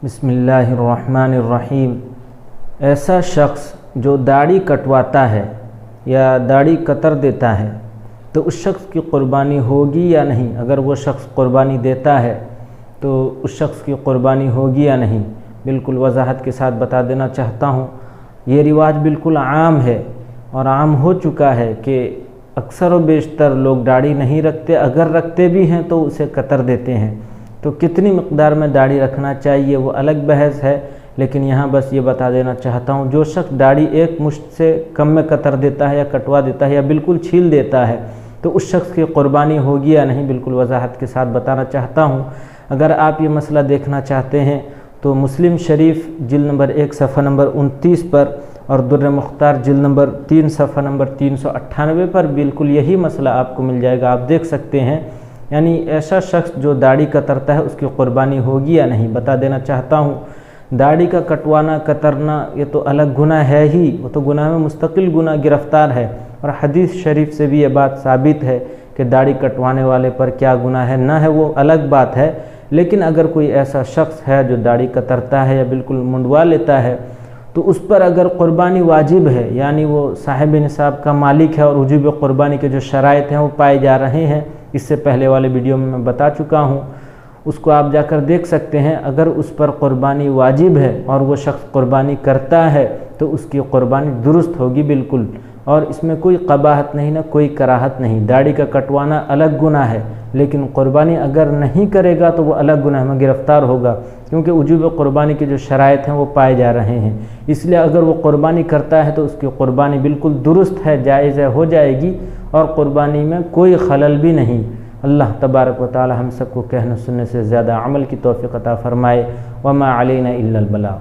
بسم اللہ الرحمن الرحیم۔ ایسا شخص جو داڑھی کٹواتا ہے یا داڑھی قطر دیتا ہے تو اس شخص کی قربانی ہوگی یا نہیں؟ اگر وہ شخص قربانی دیتا ہے تو اس شخص کی قربانی ہوگی یا نہیں؟ بالکل وضاحت کے ساتھ بتا دینا چاہتا ہوں۔ یہ رواج بالکل عام ہے اور عام ہو چکا ہے کہ اکثر و بیشتر لوگ داڑھی نہیں رکھتے، اگر رکھتے بھی ہیں تو اسے قطر دیتے ہیں۔ تو کتنی مقدار میں داڑھی رکھنا چاہیے وہ الگ بحث ہے، لیکن یہاں بس یہ بتا دینا چاہتا ہوں، جو شخص داڑھی ایک مشت سے کم میں قطر دیتا ہے یا کٹوا دیتا ہے یا بالکل چھیل دیتا ہے تو اس شخص کی قربانی ہوگی یا نہیں، بالکل وضاحت کے ساتھ بتانا چاہتا ہوں۔ اگر آپ یہ مسئلہ دیکھنا چاہتے ہیں تو مسلم شریف جلد نمبر 1 صفحہ نمبر 29 پر اور در مختار جلد نمبر 3 صفحہ نمبر 398 پر بالکل یہی مسئلہ آپ کو مل جائے گا، آپ دیکھ سکتے ہیں۔ یعنی ایسا شخص جو داڑھی کترتا ہے اس کی قربانی ہوگی یا نہیں، بتا دینا چاہتا ہوں۔ داڑھی کا کٹوانا کترنا یہ تو الگ گناہ ہے ہی، وہ تو گناہ میں مستقل گناہ گرفتار ہے، اور حدیث شریف سے بھی یہ بات ثابت ہے کہ داڑھی کٹوانے والے پر کیا گناہ ہے، نہ ہے وہ الگ بات ہے۔ لیکن اگر کوئی ایسا شخص ہے جو داڑھی کترتا ہے یا بالکل منڈوا لیتا ہے تو اس پر اگر قربانی واجب ہے، یعنی وہ صاحب نصاب کا مالک ہے اور وجوب قربانی کے جو شرائط ہیں وہ پائے جا رہے ہیں، اس سے پہلے والے ویڈیو میں بتا چکا ہوں، اس کو آپ جا کر دیکھ سکتے ہیں۔ اگر اس پر قربانی واجب ہے اور وہ شخص قربانی کرتا ہے تو اس کی قربانی درست ہوگی بالکل، اور اس میں کوئی قباحت نہیں، نہ کوئی کراہت نہیں۔ داڑھی کا کٹوانا الگ گناہ ہے، لیکن قربانی اگر نہیں کرے گا تو وہ الگ گناہ میں گرفتار ہوگا، کیونکہ وجوب قربانی کے جو شرائط ہیں وہ پائے جا رہے ہیں۔ اس لیے اگر وہ قربانی کرتا ہے تو اس کی قربانی بالکل درست ہے، جائز ہے، ہو جائے گی، اور قربانی میں کوئی خلل بھی نہیں۔ اللہ تبارک و تعالی ہم سب کو کہنے سننے سے زیادہ عمل کی توفیق عطا فرمائے۔ وما علینا الا البلاغ۔